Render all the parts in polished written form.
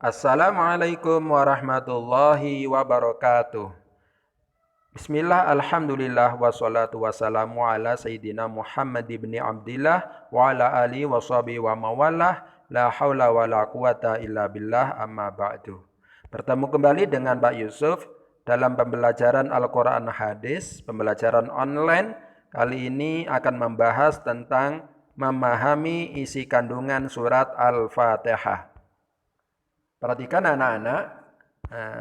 Assalamualaikum warahmatullahi wabarakatuh. Bismillah, alhamdulillah, wassalatu wassalamu ala Sayyidina Muhammad ibn Abdillah wa ala alihi wa sahbihi wa mawalah, la hawla wa la quwata illa billah, amma ba'du. Bertemu kembali dengan Pak Yusuf dalam pembelajaran Al-Quran Hadis, pembelajaran online. Kali ini akan membahas tentang memahami isi kandungan surat Al-Fatihah. Perhatikan anak-anak,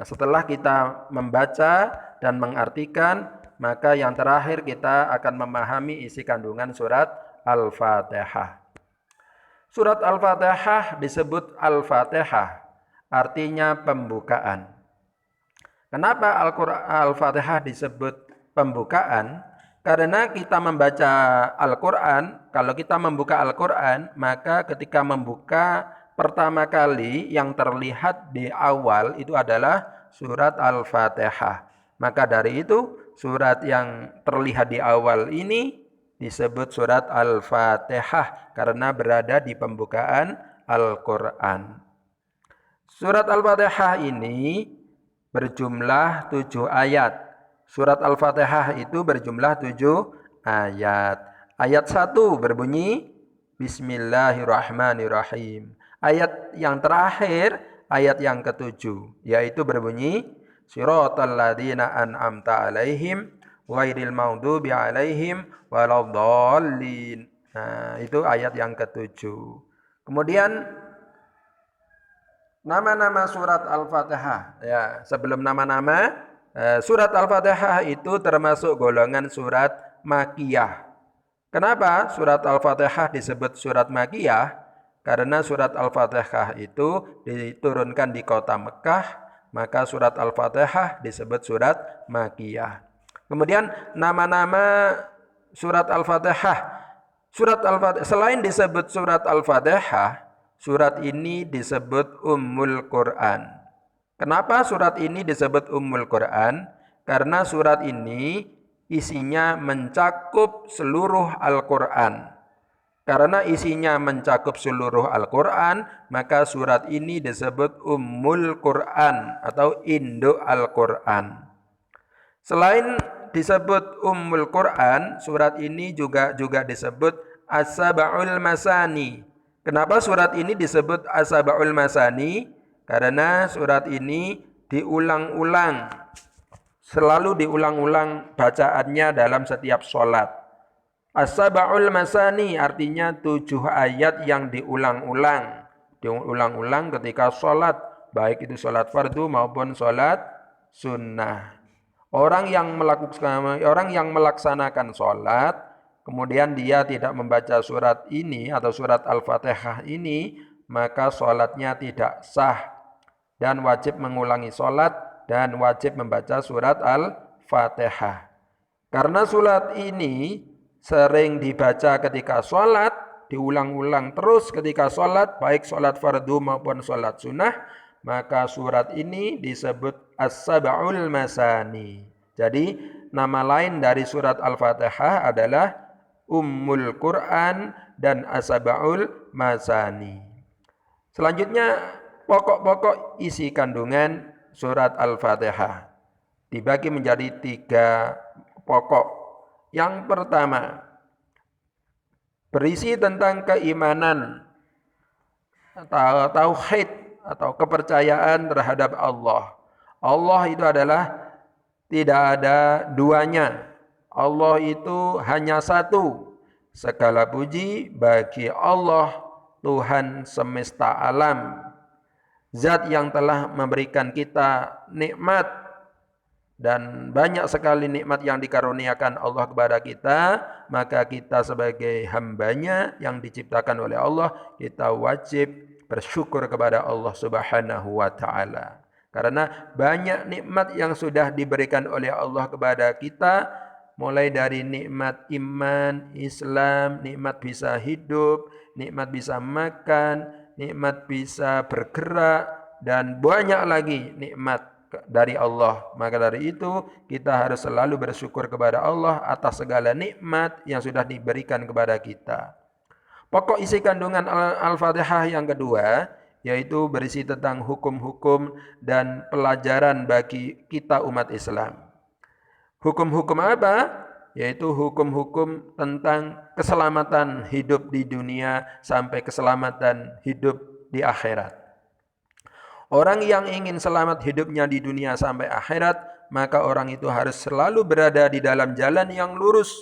setelah kita membaca dan mengartikan, maka yang terakhir kita akan memahami isi kandungan surat Al-Fatihah. Surat Al-Fatihah disebut Al-Fatihah, artinya pembukaan. Kenapa Al-Fatihah disebut pembukaan? Karena kita membaca Al-Quran, kalau kita membuka Al-Quran, maka ketika membuka pertama kali yang terlihat di awal itu adalah surat Al-Fatihah. Maka dari itu surat yang terlihat di awal ini disebut surat Al-Fatihah karena berada di pembukaan Al-Quran. Surat Al-Fatihah ini berjumlah 7 ayat. Surat Al-Fatihah itu berjumlah 7 ayat. Ayat 1 berbunyi Bismillahirrahmanirrahim. Ayat yang terakhir, ayat yang ketujuh, yaitu berbunyi Siratal ladzina an'amta alaihim ghairil maghdubi alaihim waladdallin. Nah, itu ayat yang ketujuh. Kemudian nama-nama surat Al-Fatihah. Ya, sebelum nama-nama, surat Al-Fatihah itu termasuk golongan surat Makkiyah. Kenapa surat Al-Fatihah disebut surat Makkiyah? Karena surat Al-Fatihah itu diturunkan di kota Mekah, maka surat Al-Fatihah disebut surat Makkiyah. Kemudian nama-nama surat Al-Fatihah. Surat Al-Fatihah selain disebut surat Al-Fatihah, surat ini disebut Ummul Quran. Kenapa surat ini disebut Ummul Quran? Karena surat ini isinya mencakup seluruh Al-Quran. Karena isinya mencakup seluruh Al-Quran, maka surat ini disebut Ummul Quran atau Induk Al-Quran. Selain disebut Ummul Quran, surat ini juga disebut As-Sab'ul Masani. Kenapa surat ini disebut As-Sab'ul Masani? Karena surat ini diulang-ulang, selalu diulang-ulang bacaannya dalam setiap sholat. As-Sab'ul Masani artinya 7 ayat yang diulang-ulang. Diulang-ulang ketika sholat, baik itu sholat fardu maupun sholat sunnah. Orang yang melaksanakan sholat, kemudian dia tidak membaca surat ini atau surat Al-Fatihah ini, maka sholatnya tidak sah dan wajib mengulangi sholat dan wajib membaca surat Al-Fatihah. Karena surat ini sering dibaca ketika sholat, diulang-ulang terus ketika sholat, baik sholat fardu maupun sholat sunnah, maka surat ini disebut As-Sab'ul Masani. Jadi nama lain dari surat Al-Fatihah adalah Ummul Quran dan As-Sab'ul Masani. Selanjutnya pokok-pokok isi kandungan surat Al-Fatihah dibagi menjadi 3 pokok. Yang pertama, berisi tentang keimanan atau tauhid atau kepercayaan terhadap Allah. Allah itu adalah tidak ada duanya. Allah itu hanya satu. Segala puji bagi Allah, Tuhan semesta alam. Zat yang telah memberikan kita nikmat. Dan banyak sekali nikmat yang dikaruniakan Allah kepada kita, maka kita sebagai hambanya yang diciptakan oleh Allah, kita wajib bersyukur kepada Allah Subhanahu wa ta'ala. Karena banyak nikmat yang sudah diberikan oleh Allah kepada kita, mulai dari nikmat iman, Islam, nikmat bisa hidup, nikmat bisa makan, nikmat bisa bergerak, dan banyak lagi nikmat dari Allah. Maka dari itu kita harus selalu bersyukur kepada Allah atas segala nikmat yang sudah diberikan kepada kita. Pokok isi kandungan Al-Fatihah yang kedua yaitu berisi tentang hukum-hukum dan pelajaran bagi kita umat Islam. Hukum-hukum apa? Yaitu hukum-hukum tentang keselamatan hidup di dunia sampai keselamatan hidup di akhirat. Orang yang ingin selamat hidupnya di dunia sampai akhirat, maka orang itu harus selalu berada di dalam jalan yang lurus.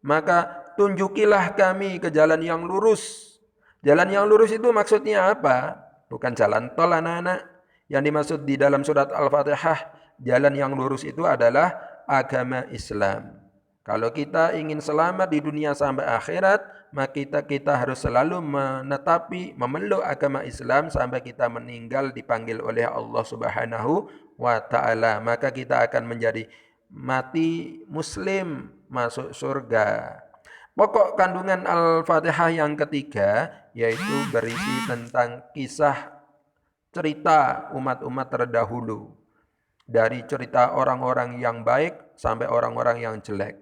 Maka tunjukilah kami ke jalan yang lurus. Jalan yang lurus itu maksudnya apa? Bukan jalan tol anak-anak. Yang dimaksud di dalam surat Al-Fatihah, jalan yang lurus itu adalah agama Islam. Kalau kita ingin selamat di dunia sampai akhirat, maka kita harus selalu menetapi, memeluk agama Islam sampai kita meninggal dipanggil oleh Allah Subhanahu wa Ta'ala. Maka kita akan menjadi mati Muslim, masuk surga. Pokok kandungan Al-Fatihah yang ketiga yaitu berisi tentang kisah cerita umat-umat terdahulu. Dari cerita orang-orang yang baik sampai orang-orang yang jelek.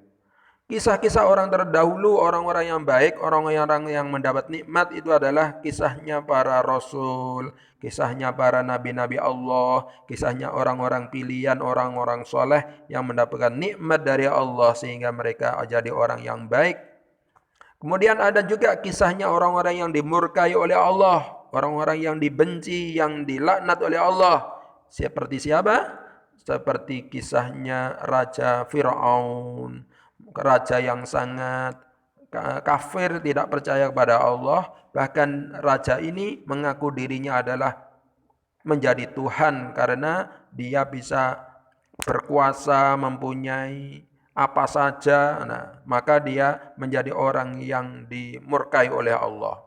Kisah-kisah orang terdahulu, orang-orang yang baik, orang-orang yang mendapat nikmat itu adalah kisahnya para rasul, kisahnya para nabi-nabi Allah, kisahnya orang-orang pilihan, orang-orang soleh yang mendapatkan nikmat dari Allah sehingga mereka jadi orang yang baik. Kemudian ada juga kisahnya orang-orang yang dimurkai oleh Allah, orang-orang yang dibenci, yang dilaknat oleh Allah. Seperti siapa? Seperti kisahnya Raja Fir'aun. Raja yang sangat kafir, tidak percaya kepada Allah. Bahkan raja ini mengaku dirinya adalah menjadi Tuhan karena dia bisa berkuasa, mempunyai apa saja. Nah, maka dia menjadi orang yang dimurkai oleh Allah.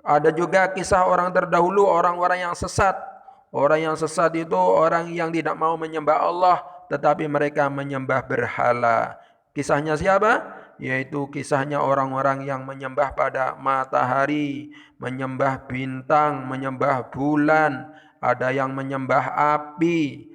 Ada juga kisah orang terdahulu, orang-orang yang sesat. Orang yang sesat itu orang yang tidak mau menyembah Allah, tetapi mereka menyembah berhala. Kisahnya siapa? Yaitu kisahnya orang-orang yang menyembah pada matahari, menyembah bintang, menyembah bulan, ada yang menyembah api,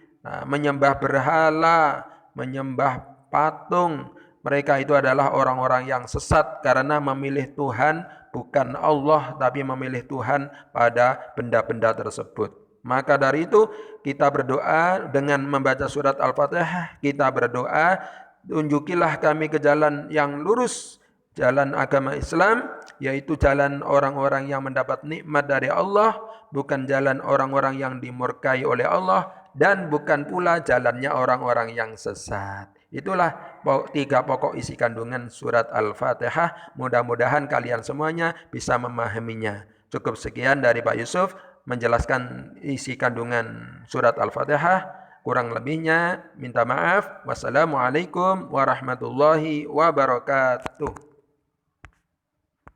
menyembah berhala, menyembah patung. Mereka itu adalah orang-orang yang sesat karena memilih Tuhan bukan Allah, tapi memilih Tuhan pada benda-benda tersebut. Maka dari itu kita berdoa dengan membaca surat Al-Fatihah, kita berdoa, tunjukilah kami ke jalan yang lurus, jalan agama Islam, yaitu jalan orang-orang yang mendapat nikmat dari Allah, bukan jalan orang-orang yang dimurkai oleh Allah, dan bukan pula jalannya orang-orang yang sesat. Itulah 3 pokok isi kandungan surat Al-Fatihah. Mudah-mudahan kalian semuanya bisa memahaminya. Cukup sekian dari Pak Yusuf menjelaskan isi kandungan surat Al-Fatihah. Kurang lebihnya minta maaf. Wassalamualaikum warahmatullahi wabarakatuh.